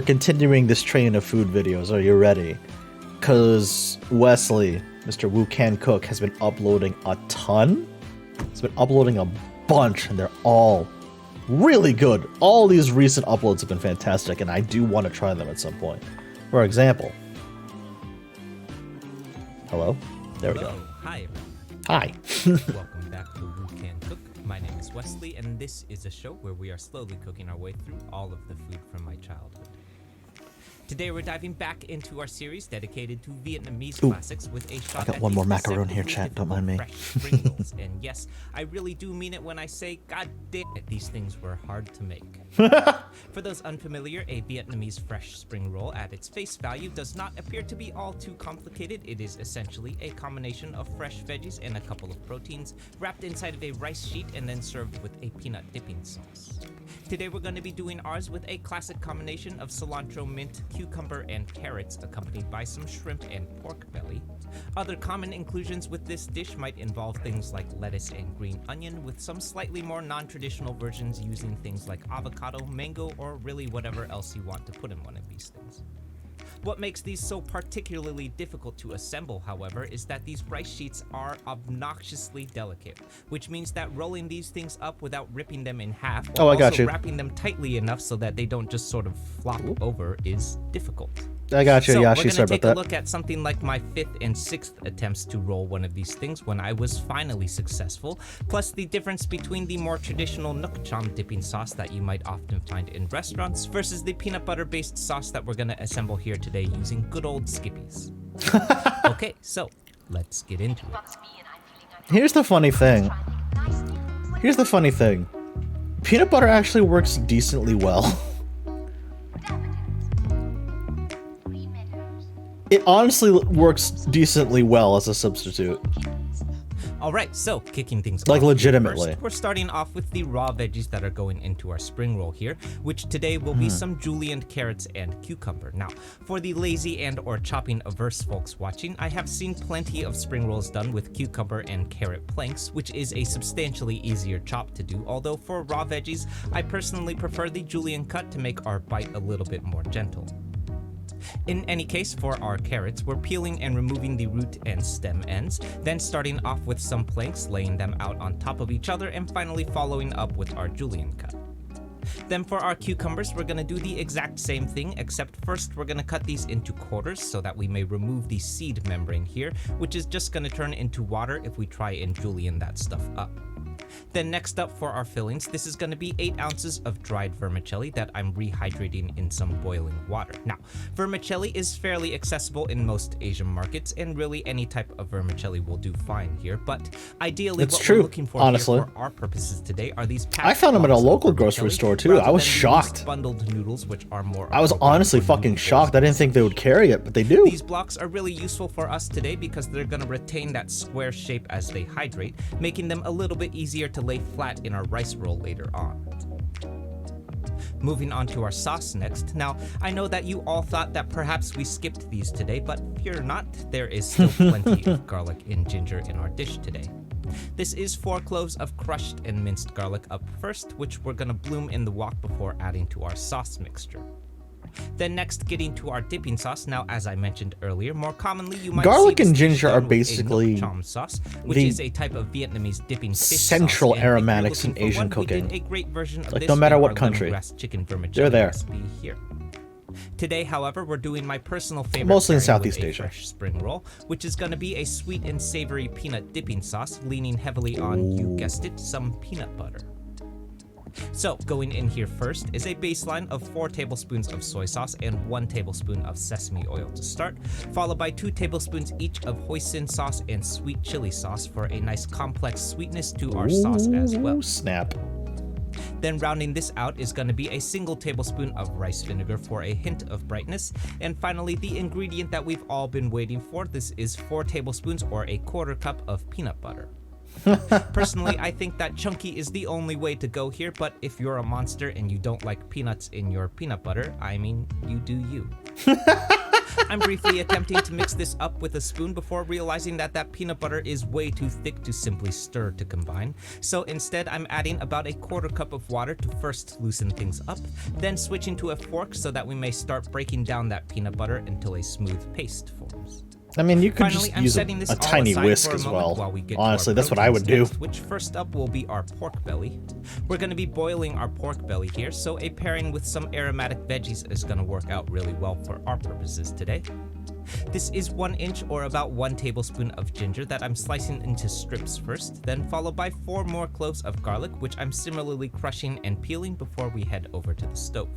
we're continuing this train of food videos. Are you ready? Because Wesley, Mr. Wu Can Cook, has been uploading a ton. He's been uploading a bunch, and they're all really good. All these recent uploads have been fantastic, and I do want to try them at some point. For example... Hello? There we go. Hi. Hi. Welcome back to Wu Can Cook. My name is Wesley, and this is a show where we are slowly cooking our way through all of the food from my childhood. Today we're diving back into our series dedicated to Vietnamese classics with a shot I got one more macaron here, chat. Don't mind me. Fresh spring rolls. And yes, I really do mean it when I say, God damn it, these things were hard to make. For those unfamiliar, a Vietnamese fresh spring roll at its face value does not appear to be all too complicated. It is essentially a combination of fresh veggies and a couple of proteins wrapped inside of a rice sheet and then served with a peanut dipping sauce. Today we're going to be doing ours with a classic combination of cilantro, mint, cucumber, and carrots accompanied by some shrimp and pork belly. Other common inclusions with this dish might involve things like lettuce and green onion, with some slightly more non-traditional versions using things like avocado, mango, or really whatever else you want to put in one of these things. What makes these so particularly difficult to assemble, however, is that these rice sheets are obnoxiously delicate, which means that rolling these things up without ripping them in half while also wrapping them tightly enough so that they don't just sort of flop over is difficult. I got you, so Yashi. We're Sorry going to about take a that. look at something like my 5th and 6th attempts to roll one of these things when I was finally successful, plus the difference between the more traditional Nuoc Cham dipping sauce that you might often find in restaurants versus the peanut butter based sauce that we're going to assemble here today using good old Skippies. Okay, so let's get into it. Here's the funny thing. Peanut butter actually works decently well. It honestly works decently well as a substitute. Alright, so kicking things like off legitimately. First, we're starting off with the raw veggies that are going into our spring roll here, which today will be some julienned carrots and cucumber. Now, for the lazy and or chopping averse folks watching, I have seen plenty of spring rolls done with cucumber and carrot planks, which is a substantially easier chop to do, although for raw veggies, I personally prefer the julienne cut to make our bite a little bit more gentle. In any case, for our carrots, we're peeling and removing the root and stem ends, then starting off with some planks, laying them out on top of each other, and finally following up with our julienne cut. Then for our cucumbers, we're going to do the exact same thing, except first we're going to cut these into quarters so that we may remove the seed membrane here, which is just going to turn into water if we try and julienne that stuff up. Then next up for our fillings, this is going to be 8 ounces of dried vermicelli that I'm rehydrating in some boiling water. Now, vermicelli is fairly accessible in most Asian markets, and really any type of vermicelli will do fine here, but ideally we're looking for here for our purposes today are these packed I found them at a local grocery store too. I was shocked. Bundled noodles, which are more I was honestly fucking shocked. I didn't think they would carry it, but they do. These blocks are really useful for us today because they're going to retain that square shape as they hydrate, making them a little bit easier to lay flat in our rice roll later on. Moving on to our sauce next. Now, I know that you all thought that perhaps we skipped these today, but fear not, there is still plenty of garlic and ginger in our dish today. This is 4 cloves of crushed and minced garlic up first, which we're going to bloom in the wok before adding to our sauce mixture. Then next, getting to our dipping sauce. Now, as I mentioned earlier, more commonly you might garlic see and ginger are basically Nuoc Cham sauce, which is a type of Vietnamese dipping fish central sauce. aromatics in Asian one, cooking. We did a great version of like this no matter in what our country, lemongrass chicken vermicelli they're there. recipe here. Today, however, we're doing my personal favorite, mostly in pairing Southeast with a Asia. fresh spring roll, which is going to be a sweet and savory peanut dipping sauce, leaning heavily on, you guessed it, some peanut butter. So, going in here first is a baseline of 4 tablespoons of soy sauce and 1 tablespoon of sesame oil to start, followed by 2 tablespoons each of hoisin sauce and sweet chili sauce for a nice complex sweetness to our sauce as well. Snap. Then rounding this out is going to be a single tablespoon of rice vinegar for a hint of brightness. And finally, the ingredient that we've all been waiting for, this is 4 tablespoons or a 1/4 cup of peanut butter. Personally, I think that chunky is the only way to go here, but if you're a monster and you don't like peanuts in your peanut butter, I mean, you do you. I'm briefly attempting to mix this up with a spoon before realizing that that peanut butter is way too thick to simply stir to combine. So instead, I'm adding about a quarter cup of water to first loosen things up, then switching to a fork so that we may start breaking down that peanut butter until a smooth paste forms. I mean, you could Finally, just use a tiny whisk as well. Honestly, that's what I would do. Next, which first up will be our pork belly. We're going to be boiling our pork belly here, so a pairing with some aromatic veggies is going to work out really well for our purposes today. This is 1 inch or about 1 tablespoon of ginger that I'm slicing into strips first, then followed by 4 more cloves of garlic, which I'm similarly crushing and peeling before we head over to the stove.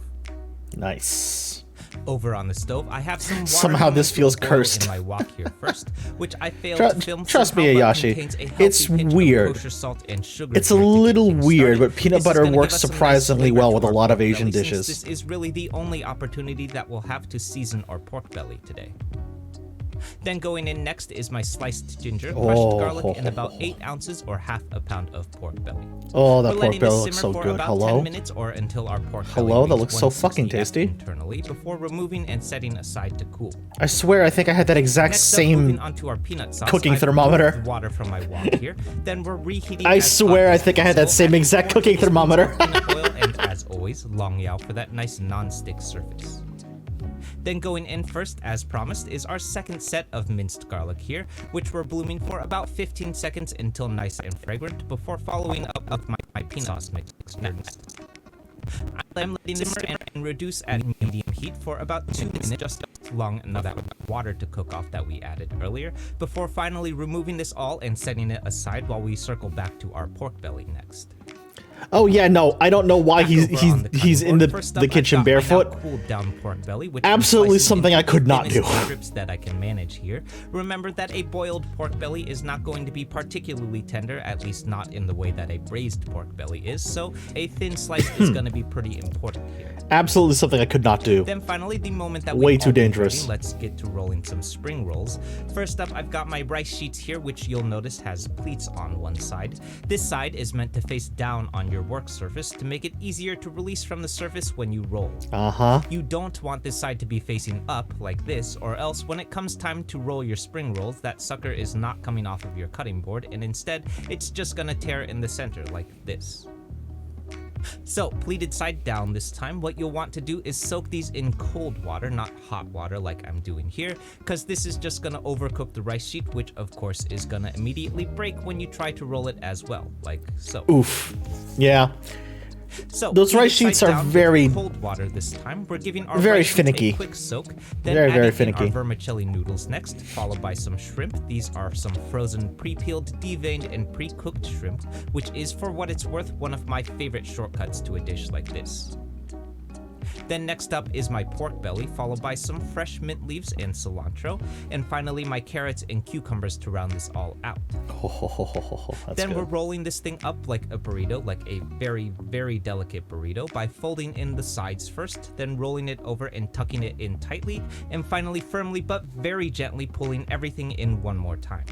Nice. Over on the stove, I have some water. Somehow this feels cursed. In my wok here first, which I failed to film. Trust me, Ayashi, it's weird. Salt and sugar it's a little weird, but peanut butter works surprisingly well with a lot of Asian dishes. This is really the only opportunity that we'll have to season our pork belly today. Then going in next is my sliced ginger, crushed garlic, and about 8 ounces or half a pound of pork belly. Oh, that pork belly looks so good. Hello? 10 minutes or until our pork Hello, that looks so fucking tasty. Internally before removing and setting aside to cool. I swear, I think I had that exact same onto our peanut sauce, cooking thermometer. Water from my wok here. Then we're reheating. I swear, I think I had that same exact cooking thermometer. Oil and as always, long yao for that nice non-stick surface. Then going in first, as promised, is our second set of minced garlic here, which we're blooming for about 15 seconds until nice and fragrant before following up with my peanut sauce mix next. I'm letting this simmer and reduce at medium heat for about 2 minutes, just long enough that water to cook off that we added earlier, before finally removing this all and setting it aside while we circle back to our pork belly next. Oh yeah, no, I don't know why he's in the kitchen barefoot. Absolutely something I could not do. Strips that I can manage here. Remember that a boiled pork belly is not going to be particularly tender, at least not in the way that a braised pork belly is, so a thin slice is going to be pretty important here. Absolutely something I could not do. Then finally, the moment that way too dangerous. Let's get to rolling some spring rolls. First up, I've got my rice sheets here, which you'll notice has pleats on one side. This side is meant to face down on your work surface to make it easier to release from the surface when you roll. You don't want this side to be facing up like this, or else when it comes time to roll your spring rolls, that sucker is not coming off of your cutting board, and instead it's just gonna tear in the center like this. So, pleated side down this time, what you'll want to do is soak these in cold water, not hot water like I'm doing here, because this is just going to overcook the rice sheet, which of course is going to immediately break when you try to roll it as well, like so. Oof. Yeah. So those rice sheets are very cold water this time. We're giving our very rice finicky. A quick soak, then very adding finicky. our vermicelli noodles next, followed by some shrimp. These are some frozen, pre-peeled, deveined, and pre-cooked shrimp, which is, for what it's worth, one of my favorite shortcuts to a dish like this. Then next up is my pork belly, followed by some fresh mint leaves and cilantro, and finally my carrots and cucumbers to round this all out. Then good. We're rolling this thing up like a burrito, like a very, very delicate burrito, by folding in the sides first, then rolling it over and tucking it in tightly, and finally firmly but very gently pulling everything in one more time.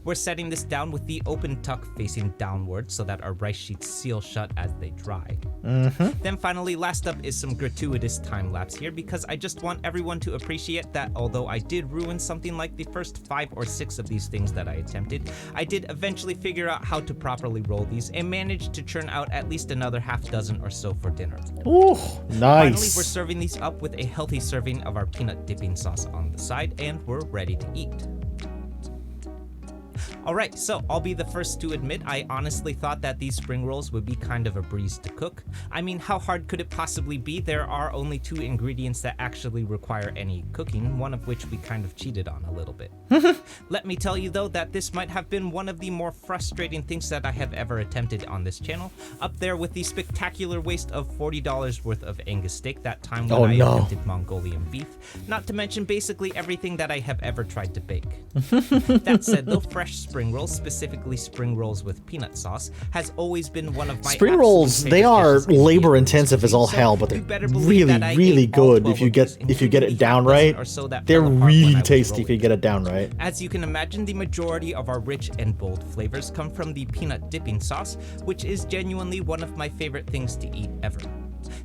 We're setting this down with the open tuck facing downward so that our rice sheets seal shut as they dry. Then finally, last up is some gratuitous time lapse here, because I just want everyone to appreciate that although I did ruin something like the first 5 or 6 of these things that I attempted, I did eventually figure out how to properly roll these and managed to churn out at least another half dozen or so for dinner. Ooh, nice. Finally, we're serving these up with a healthy serving of our peanut dipping sauce on the side, and we're ready to eat. Alright, so I'll be the first to admit I honestly thought that these spring rolls would be kind of a breeze to cook. I mean, how hard could it possibly be? There are only 2 ingredients that actually require any cooking, one of which we kind of cheated on a little bit. Let me tell you though that this might have been one of the more frustrating things that I have ever attempted on this channel, up there with the spectacular waste of $40 worth of Angus steak that time when I attempted Mongolian beef, not to mention basically everything that I have ever tried to bake. That said though, fresh spring rolls, specifically spring rolls with peanut sauce, has always been one of my spring rolls. They are labor intensive as all hell, but they're really good if you get it down right. They're really tasty if you get it down right. As you can imagine, the majority of our rich and bold flavors come from the peanut dipping sauce, which is genuinely one of my favorite things to eat ever.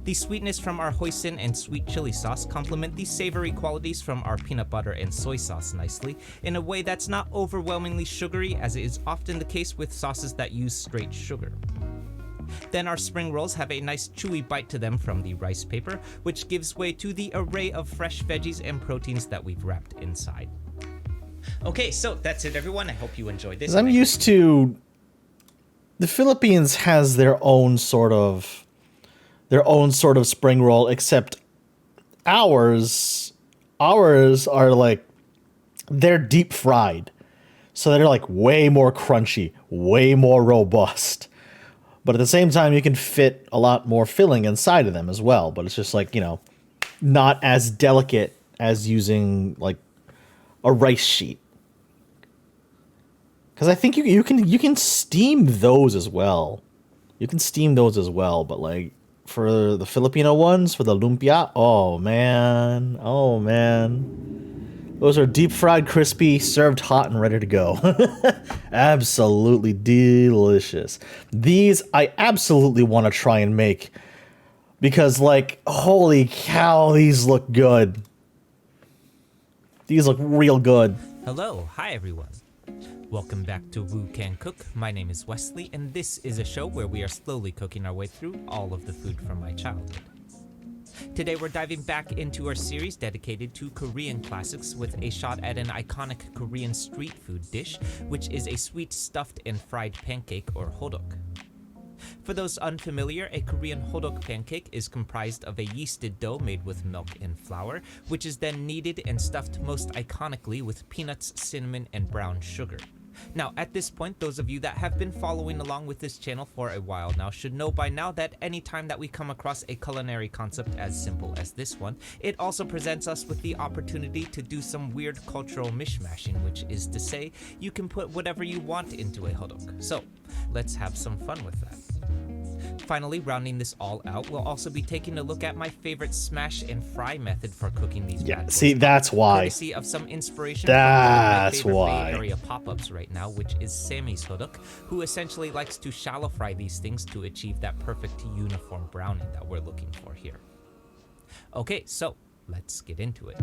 The sweetness from our hoisin and sweet chili sauce complement the savory qualities from our peanut butter and soy sauce nicely, in a way that's not overwhelmingly sugary, as is often the case with sauces that use straight sugar. Then our spring rolls have a nice chewy bite to them from the rice paper, which gives way to the array of fresh veggies and proteins that we've wrapped inside. Okay, so that's it, everyone. I hope you enjoyed this. I'm used to... The Philippines has their own sort of spring roll, except ours are like, they're deep fried. So they're like way more crunchy, way more robust. But at the same time, you can fit a lot more filling inside of them as well. But it's just like, you know, not as delicate as using like a rice sheet. Because I think you can steam those as well. You can steam those as well. But like for the Filipino ones, for the lumpia, oh man, those are deep fried, crispy, served hot and ready to go. Absolutely delicious. These I absolutely want to try and make because, like, holy cow, these look good. These look real good. Hello, hi everyone. Welcome back to Woo Can Cook. My name is Wesley, and this is a show where we are slowly cooking our way through all of the food from my childhood. Today we're diving back into our series dedicated to Korean classics with a shot at an iconic Korean street food dish, which is a sweet stuffed and fried pancake, or hodok. For those unfamiliar, a Korean hodok pancake is comprised of a yeasted dough made with milk and flour, which is then kneaded and stuffed most iconically with peanuts, cinnamon, and brown sugar. Now, at this point, those of you that have been following along with this channel for a while now should know by now that anytime that we come across a culinary concept as simple as this one, it also presents us with the opportunity to do some weird cultural mishmashing, which is to say, you can put whatever you want into a hodok. So, let's have some fun with that. Finally, rounding this all out, we'll also be taking a look at my favorite smash and fry method for cooking these bad boys. See, that's why. Courtesy of some inspiration that's from one of my favorite why. Bay Area pop-ups right now, which is Sammy's hodok, who essentially likes to shallow fry these things to achieve that perfect uniform browning that we're looking for here. Okay, so let's get into it.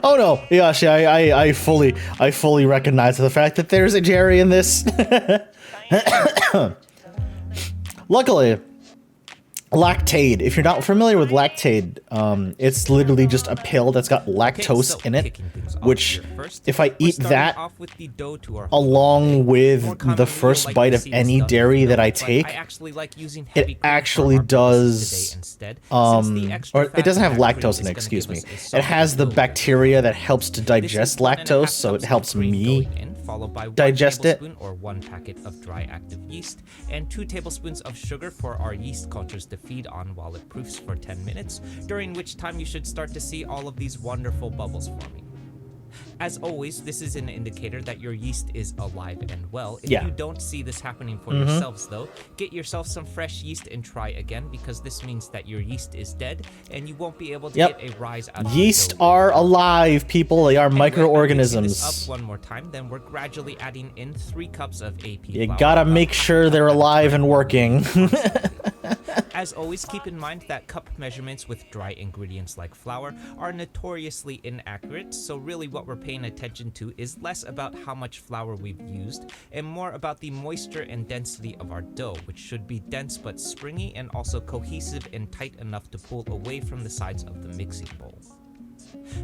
Oh no, Yashi, I fully recognize the fact that there's a Jerry in this. Luckily, Lactaid. If you're not familiar with Lactaid, it's literally just a pill that's got lactose in it, which if I eat that along with the first bite of any dairy that I take, it actually does, or it doesn't have lactose in it, excuse me. It has the bacteria that helps to digest lactose, so it helps me followed by digest 1 tablespoon or 1 packet of dry active yeast, and 2 tablespoons of sugar for our yeast cultures to feed on while it proofs for 10 minutes, during which time you should start to see all of these wonderful bubbles forming. As always, this is an indicator that your yeast is alive and well. If you don't see this happening for yourselves, though, get yourself some fresh yeast and try again, because this means that your yeast is dead and you won't be able to get a rise out of yeast are alive, people. They are microorganisms. This up one more time, then we're gradually adding in 3 cups of AP You flour, gotta make sure they're alive and working. As always, keep in mind that cup measurements with dry ingredients like flour are notoriously inaccurate, so really what we're paying attention to is less about how much flour we've used and more about the moisture and density of our dough, which should be dense but springy and also cohesive and tight enough to pull away from the sides of the mixing bowl.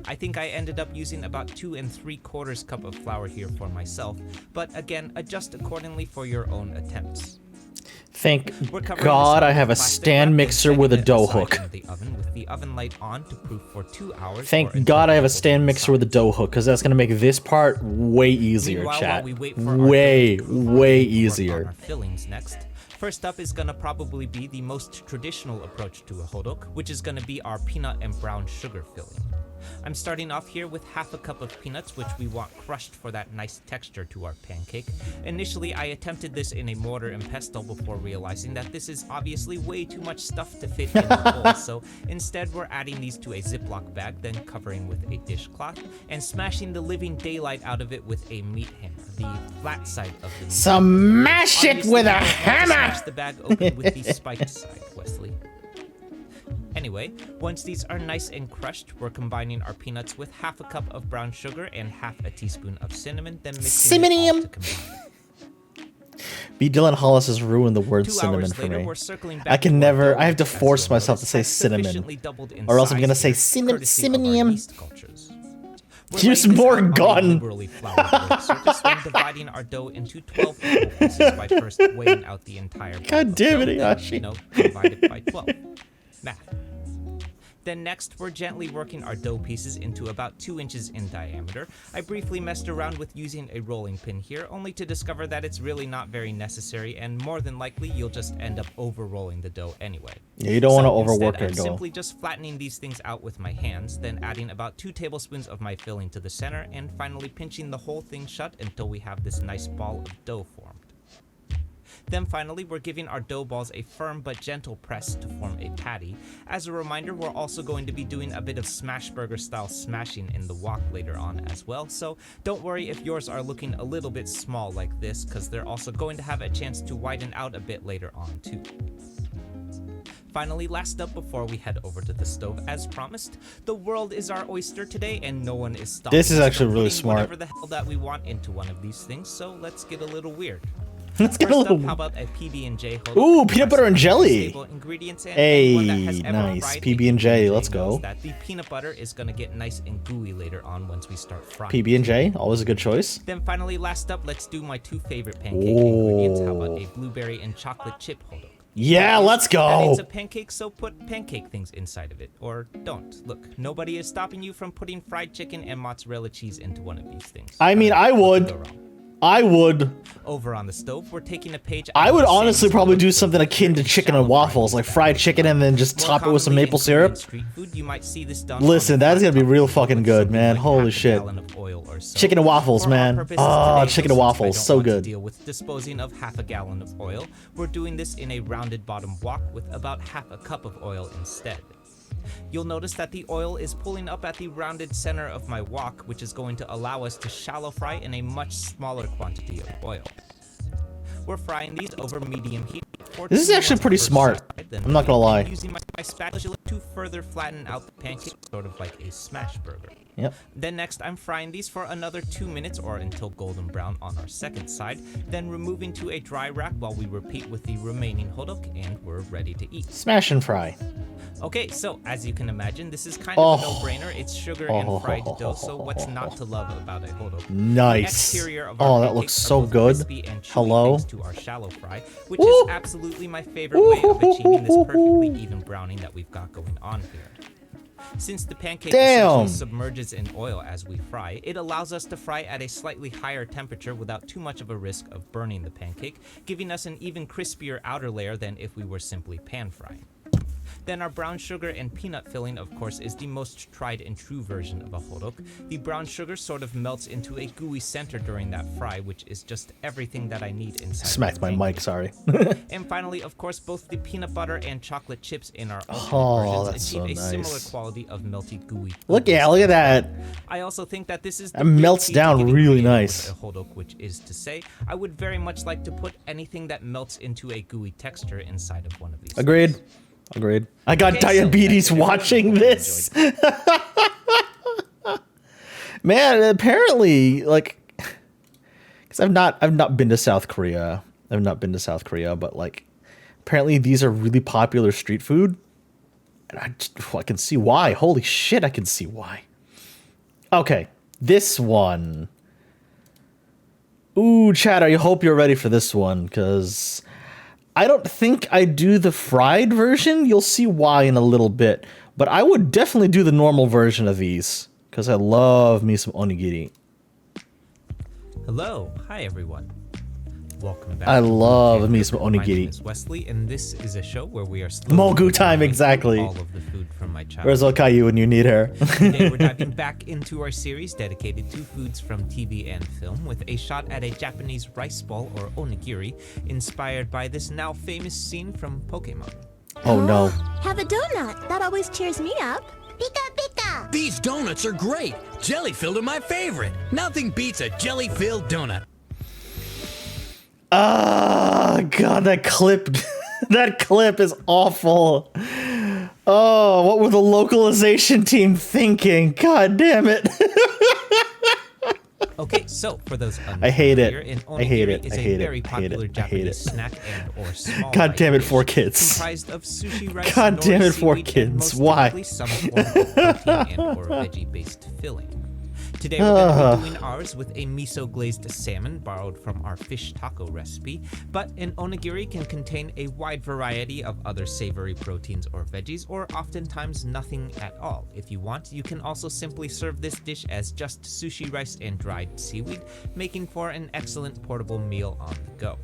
I think I ended up using about 2 3/4 cup of flour here for myself, but again, adjust accordingly for your own attempts. Thank God I have a stand mixer with a dough hook. With the oven light on to proof for 2 hours. Thank God I have a stand mixer with a dough hook, because that's going to make this part way easier, chat. Way easier. Our fillings next. First up is gonna probably be the most traditional approach to a hodok, which is gonna be our peanut and brown sugar filling. I'm starting off here with half a cup of peanuts, which we want crushed for that nice texture to our pancake. Initially, I attempted this in a mortar and pestle before realizing that this is obviously way too much stuff to fit in a bowl, so instead we're adding these to a Ziploc bag, then covering with a dishcloth, and smashing the living daylight out of it with a meat hammer, the flat side of the meat. Smash it with a hammer! Smash the bag open with the spiked side, Wesley. Anyway, once these are nice and crushed, we're combining our peanuts with half a cup of brown sugar and half a teaspoon of cinnamon, then mixing it all to combine. B. Dylan Hollis has ruined the word 2 cinnamon hours for later, me. we're circling back I can to our never, dough, I have to which, as force you'll myself to notice, say has cinnamon. sufficiently doubled in Or else I'm size gonna say here, courtesy of our cinnamon. yeast cultures. We're Here's laying this more out on a gun. liberally floured dough surface, then dividing our dough into 12 equal pieces by first weighing out the entire block God of damn dough, it, then, Yashi. divide it by 12. Math. Then next, we're gently working our dough pieces into about 2 inches in diameter. I briefly messed around with using a rolling pin here, only to discover that it's really not very necessary, and more than likely, you'll just end up over-rolling the dough anyway. Yeah, you don't want to So overwork instead, your I'm dough. simply just flattening these things out with my hands, then adding about 2 tablespoons of my filling to the center, and finally pinching the whole thing shut until we have this nice ball of dough formed. Then finally, we're giving our dough balls a firm but gentle press to form a patty. As a reminder, we're also going to be doing a bit of smash burger style smashing in the wok later on as well, so don't worry if yours are looking a little bit small like this, because they're also going to have a chance to widen out a bit later on too. Finally, last up before we head over to the stove, as promised, the world is our oyster today and no one is stopping This is us actually from really putting smart. whatever the hell that we want into one of these things, so let's get a little weird. Let's get a First little. up, how about a PB&J hot dog? Ooh, peanut butter and jelly. Staple ingredients, and Hey, anyone that has ever nice. fried a PB&J, let's knows go. that the peanut butter is gonna get nice and gooey later on once we start frying. PB&J, always a good choice. Then finally, last up, let's do my 2 favorite pancake ingredients. How about a blueberry and chocolate chip hot dog? Yeah, let's go. It's a pancake, so put pancake things inside of it. Or don't. Look, nobody is stopping you from putting fried chicken and mozzarella cheese into one of these things. I mean, I would. I would. Over on the stove, we're taking a page. I out of would the same honestly probably stove do something akin to chicken and waffles, like fried chicken and then just More top it with some commonly maple in syrup. street food, you might see this done Listen, on a that's flat gonna be top real pan fucking with good, something man. like Holy half a shit. gallon of oil or so. Chicken and waffles, For our man. purposes Oh, today, chicken though, and since I waffles, don't so want to good. deal with disposing of half a gallon of oil, we're doing this in a rounded bottom wok with about half a cup of oil instead. You'll notice that the oil is pulling up at the rounded center of my wok, which is going to allow us to shallow fry in a much smaller quantity of oil. We're frying these over medium heat. This is actually pretty smart. I'm not gonna lie. Using my spatula to further flatten out the pancake, sort of like a smash burger. Yep. Then next, I'm frying these for another 2 minutes or until golden brown on our second side, then removing to a dry rack while we repeat with the remaining hodok, and we're ready to eat. Smash and fry. Okay, so as you can imagine, this is kind of a Oh. no-brainer. It's sugar and fried dough, so what's not to love about a hodok? Nice. The exterior of Oh, our that pancakes looks are so both good. crispy and chewy Hello? thanks to our shallow fry, which Woo! is absolutely my favorite way of achieving this perfectly even browning that we've got going on here. Since the pancake Damn. essentially submerges in oil as we fry, it allows us to fry at a slightly higher temperature without too much of a risk of burning the pancake, giving us an even crispier outer layer than if we were simply pan frying. Then our brown sugar and peanut filling, of course, is the most tried and true version of a hodok. The brown sugar sort of melts into a gooey center during that fry, which is just everything that I need inside. Smacked my mic, sorry. And finally, of course, both the peanut butter and chocolate chips in our alternate Oh, versions that's achieve so a similar nice. quality of melty gooey. Look goodness. at that. I also think that this is the That real melts key to down getting really creative nice. with a hodok, which is to say, I would very much like to put anything that melts into a gooey texture inside of one of these. Agreed. Agreed. I got Okay, so diabetes that's it, everyone. watching Hope you this. Man, apparently, like, because I've not been to South Korea. I've not been to South Korea, but like, apparently these are really popular street food, and I can see why. Holy shit, I can see why. Okay, this one. Ooh, Chad, I hope you're ready for this one, because I don't think I do the fried version. You'll see why in a little bit. But I would definitely do the normal version of these, because I love me some onigiri. Hello, hi everyone. Welcome back. I to love Mogu me some My name onigiri. is Wesley, and this is a show where we are slowly Mogu time, devouring exactly. all of the food from my childhood. Where's Okayu when you need her? Today we're diving back into our series dedicated to foods from TV and film with a shot at a Japanese rice ball or onigiri inspired by this now famous scene from Pokemon. Oh no. Have a donut. That always cheers me up. Pika pika. These donuts are great. Jelly-filled are my favorite. Nothing beats a jelly-filled donut. Ah, God, that clip, that clip is awful. Oh, what were the localization team thinking? God damn it. Okay, so for those I hate it. unfamiliar, I hate onigiri it. is I a hate it. very I hate popular it. I hate Japanese it. snack and or small God damn it, dish 4 kids. comprised of sushi rice, God damn nori it, 4 seaweed, and kids. most Why? typically some form of protein and or veggie-based filling. Today we're going to be doing ours with a miso glazed salmon borrowed from our fish taco recipe, but an onigiri can contain a wide variety of other savory proteins or veggies, or oftentimes nothing at all. If you want, you can also simply serve this dish as just sushi rice and dried seaweed, making for an excellent portable meal on the go.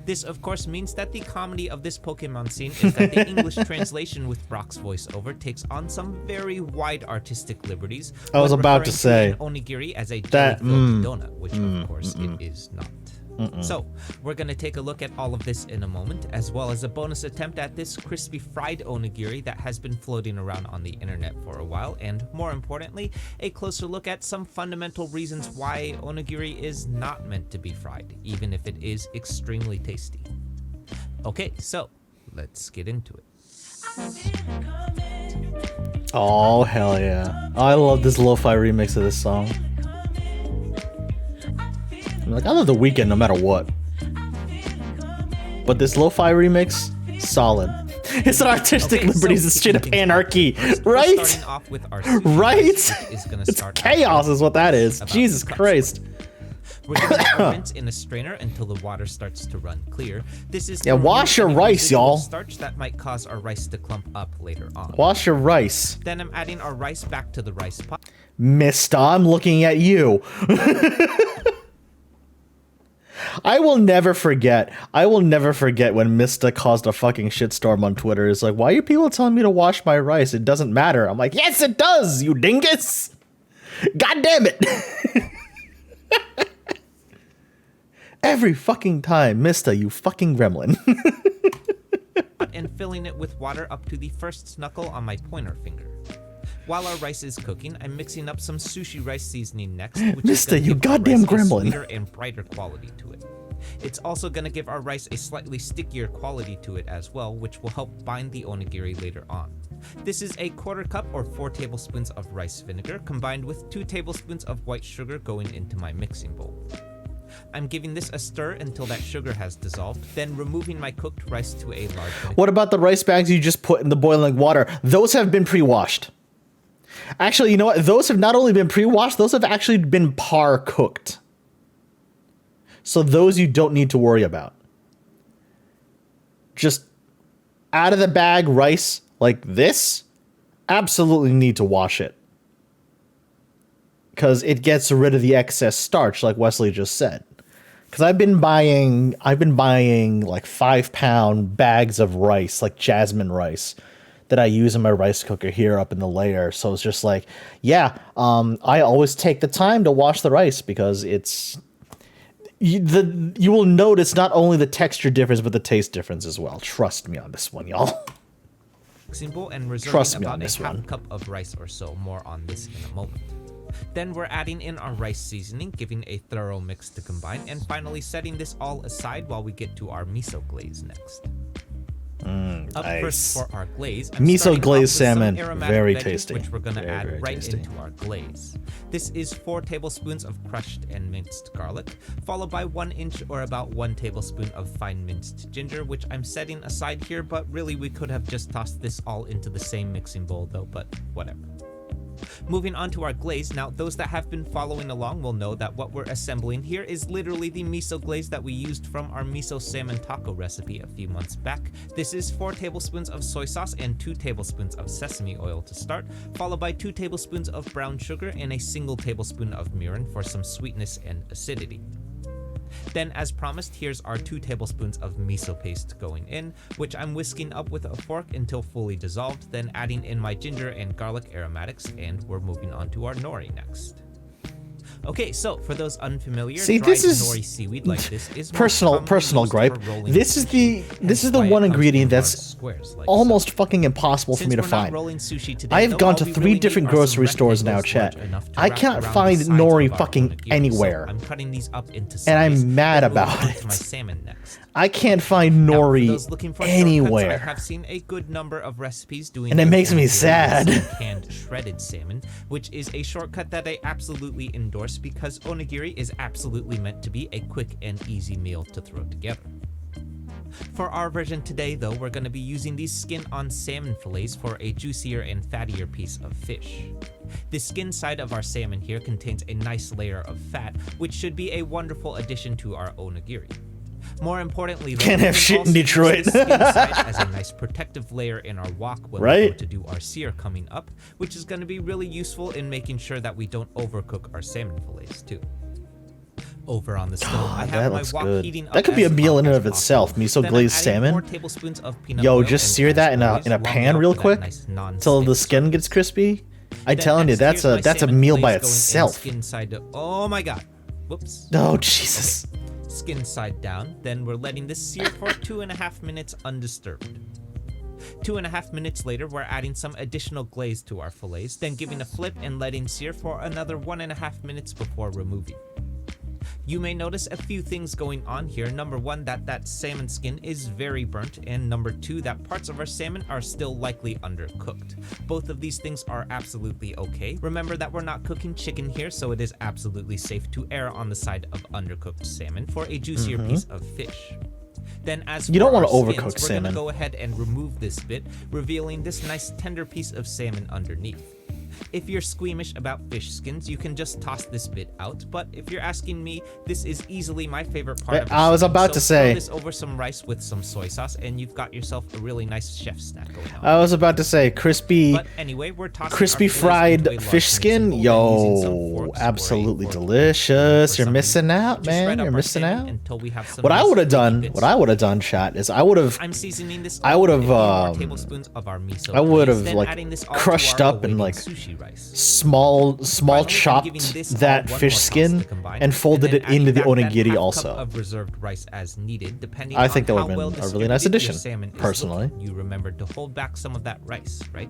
This, of course, means that the comedy of this Pokemon scene is that the English translation with Brock's voiceover takes on some very wide artistic liberties. I was when about to referring say an onigiri as a that- jelly-filled donut, which of course it is not. So, we're gonna take a look at all of this in a moment, as well as a bonus attempt at this crispy fried onigiri that has been floating around on the internet for a while, and more importantly, a closer look at some fundamental reasons why onigiri is not meant to be fried, even if it is extremely tasty. Okay, so let's get into it. Oh, hell yeah. I love this lo-fi remix of this song. I'm like, I love The Weeknd no matter what. But this lo-fi remix, solid. It's an artistic Okay, liberties, so it's straight up kicking things off anarchy, first, we're right? starting off with our sushi Right? rice, which is gonna It's start chaos out is what that is. about Jesus 2 cups Christ. worth. We're gonna let our rinse in a strainer until the water starts to run clear. This is to Yeah, wash remove your any rice, residual y'all. starch that might cause our rice to clump up later on. Wash your rice. Then I'm adding our rice back to the rice pot. Mister, I'm looking at you. I will never forget when Mista caused a fucking shitstorm on Twitter. It's like, why are people telling me to wash my rice? It doesn't matter. I'm like, yes, it does, you dingus. God damn it. Every fucking time, Mista, you fucking gremlin. And filling it with water up to the first knuckle on my pointer finger. While our rice is cooking, I'm mixing up some sushi rice seasoning next, which Mister, is gonna you give our goddamn rice a gremlin. sweeter and brighter quality to it. It's also gonna give our rice a slightly stickier quality to it as well, which will help bind the onigiri later on. This is a 1/4 cup or 4 tablespoons of rice vinegar combined with 2 tablespoons of white sugar going into my mixing bowl. I'm giving this a stir until that sugar has dissolved, then removing my cooked rice to a large vinegar. What about the rice bags you just put in the boiling water? Those have been pre-washed. Actually, you know what? Those have not only been pre-washed, those have actually been par cooked. So those you don't need to worry about. Just out of the bag rice like this, absolutely need to wash it. Because it gets rid of the excess starch, like Wesley just said. Because I've been buying like 5-pound bags of rice, like jasmine rice, that I use in my rice cooker here up in the layer. So it's just like, yeah, I always take the time to wash the rice because it's you will notice not only the texture difference but the taste difference as well. Trust me on this one, y'all. Mixing bowl and reserving Trust me on about this a half one. cup of rice or so. More on this in a moment. Then we're adding in our rice seasoning, giving a thorough mix to combine, and finally setting this all aside while we get to our miso glaze next. Up Nice. first for our glaze, I'm Miso starting off glazed with some salmon, aromatic very veggies, tasty. which we're gonna Very, add very right tasty. into our glaze. This is 4 tablespoons of crushed and minced garlic, followed by 1 inch or about 1 tablespoon of fine minced ginger, which I'm setting aside here, but really we could have just tossed this all into the same mixing bowl though, but whatever. Moving on to our glaze, now those that have been following along will know that what we're assembling here is literally the miso glaze that we used from our miso salmon taco recipe a few months back. This is 4 tablespoons of soy sauce and 2 tablespoons of sesame oil to start, followed by 2 tablespoons of brown sugar and a single tablespoon of mirin for some sweetness and acidity. Then, as promised, here's our 2 tablespoons of miso paste going in, which I'm whisking up with a fork until fully dissolved, then adding in my ginger and garlic aromatics, and we're moving on to our nori next. Okay, so for those unfamiliar, See, dried this is nori seaweed like this is more personal commonly used gripe. for rolling This is sushi, this is hence the why it one comes in ingredient large that's squares like almost so. fucking impossible for Since me to we're not find. rolling sushi today, I've though, gone all to we 3 really different need are some grocery stores now, rectangles chat. large enough to I wrap can't around find the sides nori of our fucking onigiri. anywhere. So I'm cutting these up into And I'm slices, mad then moving about on it. to my salmon next. I can't find Now, for nori those looking for shortcuts, I anywhere. have seen a good number of recipes doing And it their makes me onigiri with sad. some canned shredded salmon, which is a shortcut that I absolutely endorse because onigiri is absolutely meant to be a quick and easy meal to throw together. For our version today, though, we're going to be using these skin-on salmon fillets for a juicier and fattier piece of fish. The skin side of our salmon here contains a nice layer of fat, which should be a wonderful addition to our onigiri. More importantly, though, Can't we have can shit in also use Detroit. the skin side as a nice protective layer in our wok when we go Right? to do our sear coming up, which is going to be really useful in making sure that we don't overcook our salmon fillets too. Over on the stove, I that have my looks wok good. heating up That could be as a meal hot in and as of itself. possible. Miso Then I'm glazed adding salmon. 4 tablespoons of peanut Yo, oil just and, sear as that in always, a long pan out real for that quick nice till non-stick the skin surface. gets crispy. I'm Then telling you, next, here's my that's a salmon meal fillets by going in itself. Skin side to, oh my god. Whoops. Oh Jesus. Skin side down. Then we're letting this sear for 2.5 minutes undisturbed. 2.5 minutes later, we're adding some additional glaze to our fillets, then giving a flip and letting sear for another 1.5 minutes before removing. You may notice a few things going on here. Number one, that salmon skin is very burnt, and number two, that parts of our salmon are still likely undercooked. Both of these things are absolutely okay. Remember that we're not cooking chicken here, so it is absolutely safe to err on the side of undercooked salmon for a juicier piece of fish. Then as You don't want wanna to overcook we're salmon. gonna go ahead and remove this bit, revealing this nice tender piece of salmon underneath. If you're squeamish about fish skins, you can just toss this bit out, but if you're asking me, this is easily my favorite part of the I was chicken, about to so say. throw this over some rice with some soy sauce, and you've got yourself a really nice chef snack going on. I was about to say crispy But anyway, we're tossing crispy our fillets fried into a large fish mixing skin. bowl, then using some Yo, forks or a absolutely fork delicious. for You're some missing out, to shred man. up You're our missing salmon out. until we have some What I nice would have meaty done, chat, is I would have I'm seasoning this I all would with have, a few more um, tablespoons of our miso I would glaze, have, then like, adding this all to crushed our up and, awaiting like, sushi rice. small Finally, I'm chopped giving this all that one fish more toss skin to combine, and folded then it into adding the back that onigiri half cup also. of reserved rice as needed, depending I think that on would how have well been a really nice distributed your addition, salmon is personally. looking. You remembered to hold back some of that rice, right?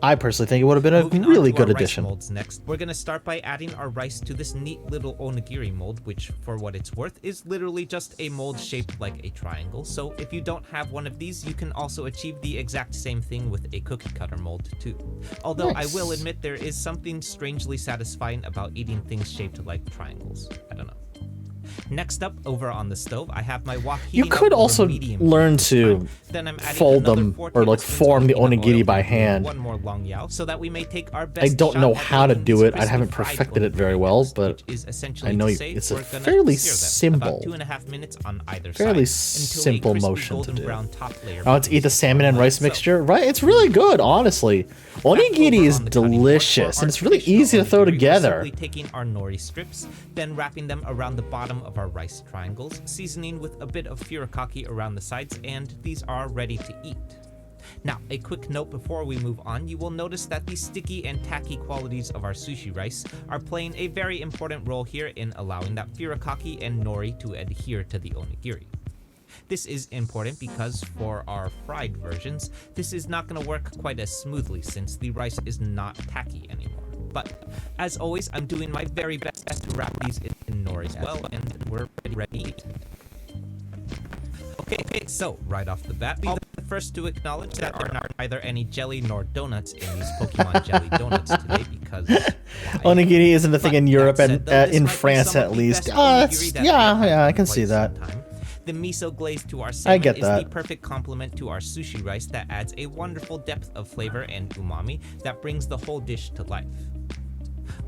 I personally think it would have been a Moving really on to good our rice addition. molds next, we're gonna start by adding our rice to this neat little onigiri mold, which, for what it's worth, is literally just a mold shaped like a triangle. So if you don't have one of these, you can also achieve the exact same thing with a cookie cutter mold too. Although Nice. I will admit there is something strangely satisfying about eating things shaped like triangles. I don't know. Next up, over on the stove, I have my wok You heating up could over also medium learn heat this to time. Then I'm adding fold another them 4 or, like, tablespoons form of the peanut onigiri oil by and hand. one more long yao, so that we may take our I best don't shot know at how to making do these it. I crispy haven't fried perfected it very onigiri well, next, but which is essentially I know to you- say it's a we're gonna fairly sear them about simple- 2.5 minutes on either fairly side until a simple crispy motion to golden do. brown top layer I want to eat the begins to salmon and form rice like so. mixture, right? It's really good, honestly. Onigiri Over is on the cutting board for delicious, our and it's really traditional easy to throw onigiri, we're together. simply taking our nori strips, then wrapping them around the bottom of our rice triangles, seasoning with a bit of furikake around the sides, and these are ready to eat. Now, a quick note before we move on, you will notice that the sticky and tacky qualities of our sushi rice are playing a very important role here in allowing that furikake and nori to adhere to the onigiri. This is important because for our fried versions, this is not going to work quite as smoothly since the rice is not tacky anymore. But as always, I'm doing my very best to wrap these in nori as well, and we're ready to eat. Okay, so right off the bat, I'll be the first to acknowledge that there are neither any jelly nor donuts in these Pokemon jelly donuts today because why? Onigiri isn't a thing But in that Europe said, and though, this in might be France some at of the least. best Oh, onigiri that's, that I've yeah, had I in can quite see some that. time. The miso glaze to our salmon get is that. the perfect complement to our sushi rice that adds a wonderful depth of flavor and umami that brings the whole dish to life.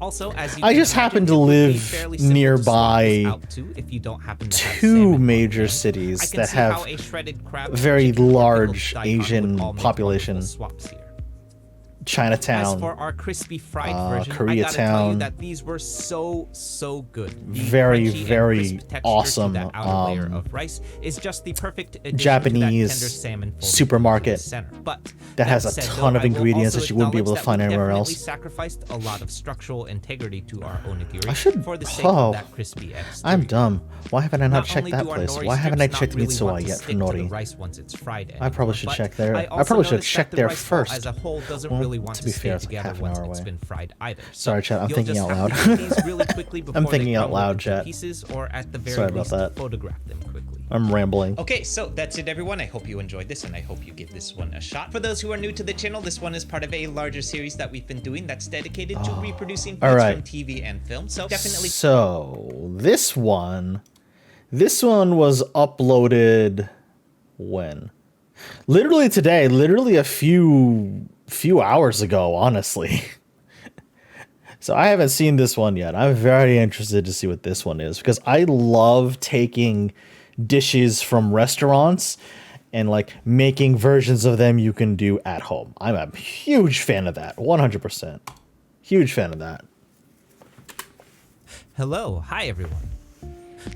Also, as you I can just imagine, happen to it would be live fairly simple to swap nearby this out too if you don't happen to have two salmon on major hand. I cities can that see how have a shredded crab, very chicken, or pickled large daikon would Asian all make population. wonderful swaps here. Chinatown. As for our crispy fried version, I gotta tell you Koreatown. that these were so good. The Very, crunchy and very crisp texture awesome, to that outer layer of rice is just the perfect addition Japanese to that tender salmon folded supermarket into the center. But that has a said, ton though, of I will ingredients also that you wouldn't be able to acknowledge find that we anywhere definitely else. sacrificed a lot of structural integrity to our onigiri I should- for the sake oh. of that crispy exterior. I'm dumb. Why haven't I not Not checked only that do our place? nori Why haven't I strips checked not really Mitsuwa want to yet for stick to the nori? rice once it's fried I probably should anymore, check but there. I also probably should noticed check that the there rice ball first. as a whole doesn't Well, really want to to be stay fair, it's like together half an once hour it's away. been fried either. Sorry, chat, I'm You'll thinking just out have to loud. eat these really quickly before thinking they out crumble loud, into chat. pieces, or at the very Sorry about least that. photograph them quickly. I'm rambling. Okay, so that's it everyone. I hope you enjoyed this and I hope you give this one a shot. For those who are new to the channel, this one is part of a larger series that we've been doing that's dedicated to reproducing All foods right. from TV and film. So definitely So this one was uploaded when? Literally today, literally a few hours ago, honestly. So I haven't seen this one yet. I'm very interested to see what this one is because I love taking dishes from restaurants and like making versions of them you can do at home. I'm a huge fan of that. 100%. Huge fan of that. Hello, hi everyone.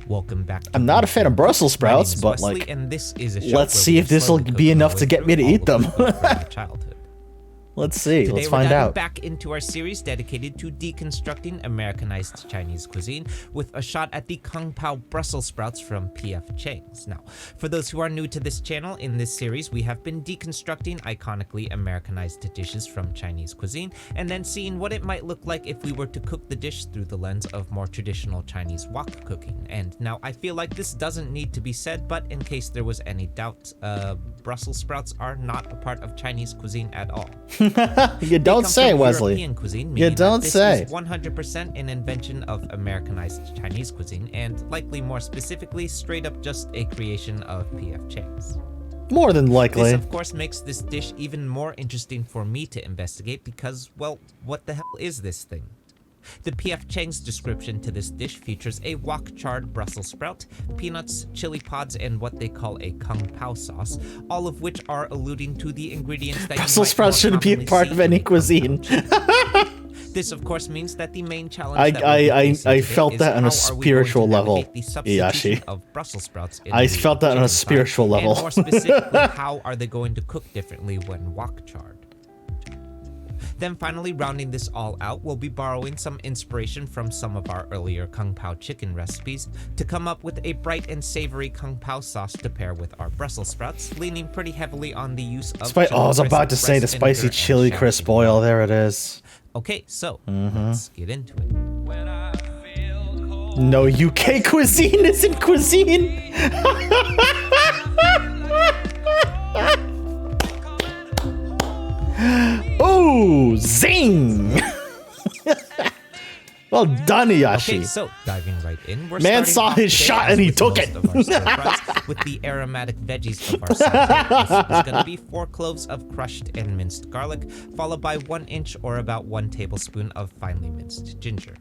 Welcome back. To I'm not a fan of Brussels My name sprouts, is but Wesley, like, and this is a show let's where see we if this will slowly be cook enough our to way get me to through eat all them. of the food from our childhood. let's see. Today Let's we're find diving out. back into our series dedicated to deconstructing Americanized Chinese cuisine with a shot at the Kung Pao Brussels sprouts from P.F. Chang's. Now, for those who are new to this channel, in this series we have been deconstructing iconically Americanized dishes from Chinese cuisine and then seeing what it might look like if we were to cook the dish through the lens of more traditional Chinese wok cooking. And now I feel like this doesn't need to be said, but in case there was any doubt, Brussels sprouts are not a part of Chinese cuisine at all. You don't Come say, from Wesley. European cuisine, You meaning that don't this say. is 100% an invention of Americanized Chinese cuisine, and likely more specifically, straight up just a creation of P.F. Chang's. More than This, likely. of course, makes this dish even more interesting for me to investigate because, well, what the hell is this thing? The P.F. Chang's description to this dish features a wok-charred Brussels sprout, peanuts, chili pods, and what they call a Kung Pao sauce, all of which are alluding to the ingredients that Brussels you might sprouts more shouldn't be a commonly part see of in any a Kung Pao cuisine. chicken. This, of course, means that the main challenge I- that we'll be I- facing I today felt is that on a how are we going to spiritual level, navigate the substitution Iyashi. of Brussels sprouts in I the felt that on a chicken side, spiritual level. And more specifically, how are they going to cook differently when wok-charred? Then finally, rounding this all out, we'll be borrowing some inspiration from some of our earlier Kung Pao chicken recipes to come up with a bright and savory Kung Pao sauce to pair with our Brussels sprouts, leaning pretty heavily on the use of Oh, I chili was crisp, about to say the rice spicy vinegar, and chili crisp champagne. oil. There it is. Okay, so let's get into it. No UK cuisine isn't cuisine. Ooh, zing! Well done, Iyashi. Okay, so diving right in, we're Man starting saw off his today, shot as and he with took most it. of our stir-fries, with the aromatic veggies of our sauté. This is going to be 4 cloves of crushed and minced garlic, followed by 1 inch or about 1 tablespoon of finely minced ginger.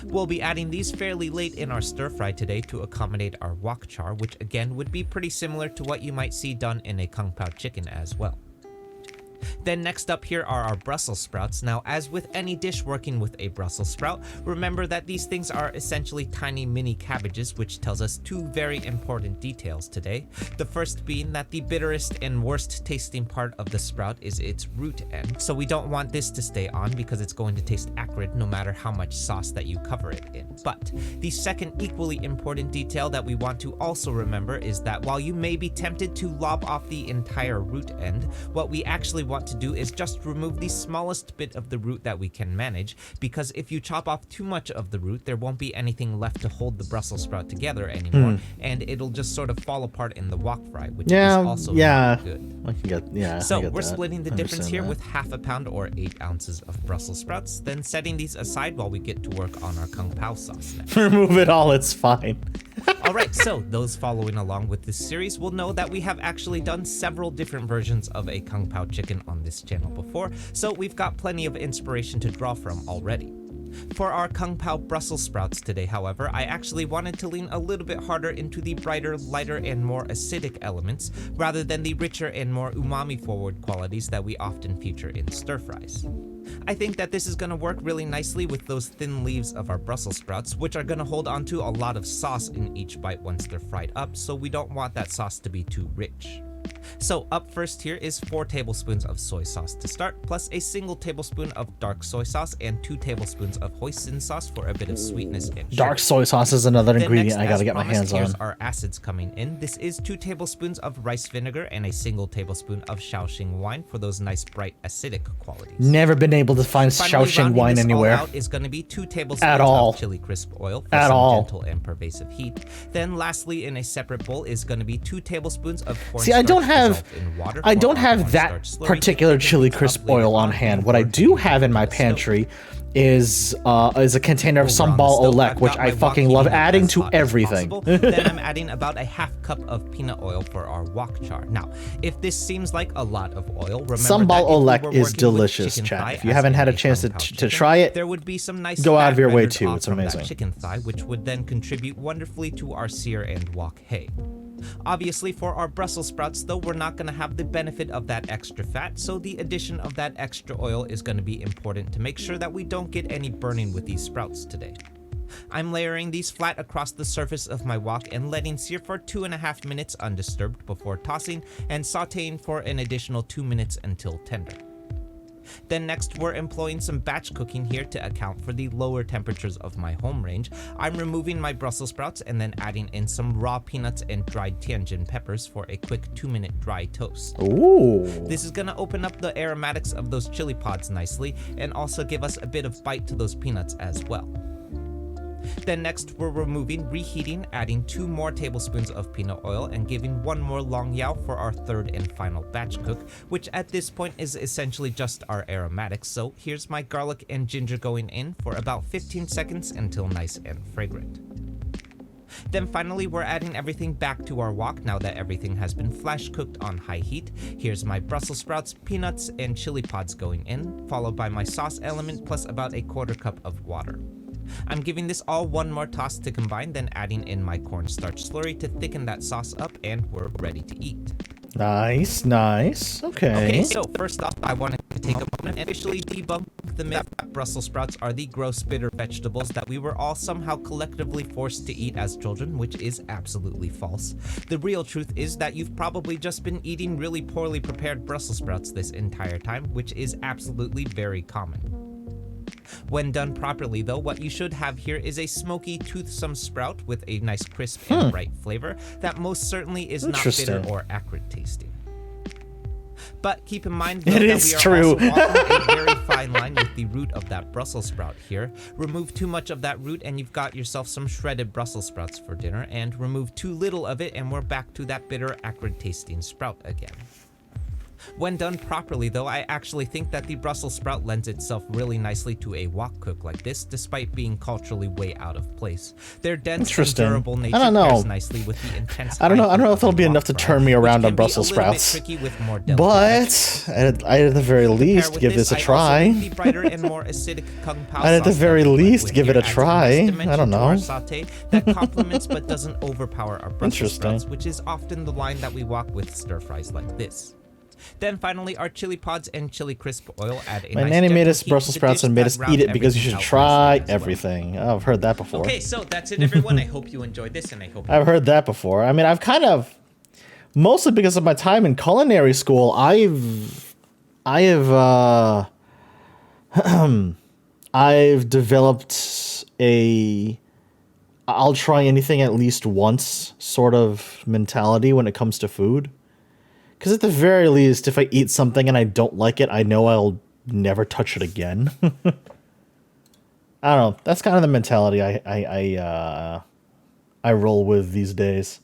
We'll be adding these fairly late in our stir fry today to accommodate our wok char, which again would be pretty similar to what you might see done in a Kung Pao chicken as well. Then next up here are our Brussels sprouts. Now, as with any dish working with a Brussels sprout, remember that these things are essentially tiny mini cabbages, which tells us 2 very important details today. The first being that the bitterest and worst tasting part of the sprout is its root end, so we don't want this to stay on because it's going to taste acrid no matter how much sauce that you cover it in. But the second equally important detail that we want to also remember is that while you may be tempted to lob off the entire root end, what we actually want to do is just remove the smallest bit of the root that we can manage, because if you chop off too much of the root, there won't be anything left to hold the Brussels sprout together anymore, and it'll just sort of fall apart in the wok fry, which is also not good. I can get, yeah. I So get we're that. splitting the I difference understand here that. with half a pound or 8 ounces of Brussels sprouts, then setting these aside while we get to work on our Kung Pao sauce next. Remove it all. It's fine. Alright, so those following along with this series will know that we have actually done several different versions of a Kung Pao chicken on this channel before, so we've got plenty of inspiration to draw from already. For our Kung Pao Brussels sprouts today, however, I actually wanted to lean a little bit harder into the brighter, lighter, and more acidic elements, rather than the richer and more umami-forward qualities that we often feature in stir-fries. I think that this is going to work really nicely with those thin leaves of our Brussels sprouts, which are going to hold onto a lot of sauce in each bite once they're fried up, so we don't want that sauce to be too rich. So up first here is 4 tablespoons of soy sauce to start, plus a single tablespoon of dark soy sauce and 2 tablespoons of hoisin sauce for a bit of sweetness and sugar. Dark soy sauce is another ingredient I gotta get my hands on. Here's our acids coming in. This is 2 tablespoons of rice vinegar and a single tablespoon of Shaoxing wine for those nice bright acidic qualities. Never been able to find Shaoxing wine anywhere. Out is going to be 2 tablespoons of chili crisp oil for some gentle and pervasive heat. Then lastly, in a separate bowl is going to be 2 tablespoons of cornstarch. I don't have that particular chili crisp oil on hand. What I do have in my pantry is a container of sambal olek, which I fucking love adding to everything. Then I'm adding about a half cup of peanut oil for our wok char. Now, if this seems like a lot of oil, remember sambal olek is delicious, chat. If you haven't had a chance to try it, there would be some nice go out of your way too. It's amazing. Chicken thigh, which would then contribute wonderfully to our sear and wok hay. Obviously, for our Brussels sprouts, though, we're not going to have the benefit of that extra fat, so the addition of that extra oil is going to be important to make sure that we don't get any burning with these sprouts today. I'm layering these flat across the surface of my wok and letting sear for 2.5 minutes undisturbed before tossing and sauteing for an additional 2 minutes until tender. Then next, we're employing some batch cooking here to account for the lower temperatures of my home range. I'm removing my Brussels sprouts and then adding in some raw peanuts and dried Tianjin peppers for a quick 2-minute dry toast. Ooh. This is gonna open up the aromatics of those chili pods nicely and also give us a bit of bite to those peanuts as well. Then next, we're reheating, adding 2 more tablespoons of peanut oil and giving 1 more long yao for our third and final batch cook, which at this point is essentially just our aromatics. So here's my garlic and ginger going in for about 15 seconds until nice and fragrant. Then finally, we're adding everything back to our wok now that everything has been flash cooked on high heat. Here's my Brussels sprouts, peanuts, and chili pods going in, followed by my sauce element plus about a 1/4 cup of water. I'm giving this all 1 more toss to combine, then adding in my cornstarch slurry to thicken that sauce up, and we're ready to eat. Nice, nice. Okay, so first off, I wanted to take a moment and officially debunk the myth that Brussels sprouts are the gross, bitter vegetables that we were all somehow collectively forced to eat as children, which is absolutely false. The real truth is that you've probably just been eating really poorly prepared Brussels sprouts this entire time, which is absolutely very common. When done properly, though, what you should have here is a smoky, toothsome sprout with a nice crisp and bright flavor that most certainly is not bitter or acrid tasting. But keep in mind, though, that we are also walking a very fine line with the root of that Brussels sprout here. Remove too much of that root and you've got yourself some shredded Brussels sprouts for dinner, and remove too little of it and we're back to that bitter, acrid tasting sprout again. When done properly, though, I actually think that the Brussels sprout lends itself really nicely to a wok cook like this, despite being culturally way out of place. Their dense and durable nature pairs nicely with the intense. I don't know if it'll be enough to turn me around on Brussels sprouts. But I'd at the very least give this a try. I'd at the very least give it a try. I don't know. That complements but doesn't overpower our Brussels sprouts, which is often the line that we walk with stir fries like this. Then finally, our chili pods and chili crisp oil add a My nanny made us Brussels sprouts and made us eat it because you should try everything. Oh, I've heard that before. Okay, so that's it, everyone. I hope you enjoyed this, and I hope I've heard that before. I mean, I've kind of, mostly because of my time in culinary school, I've developed a I'll try anything at least once sort of mentality when it comes to food. Because at the very least, if I eat something and I don't like it, I know I'll never touch it again. I don't know. That's kind of the mentality I roll with these days.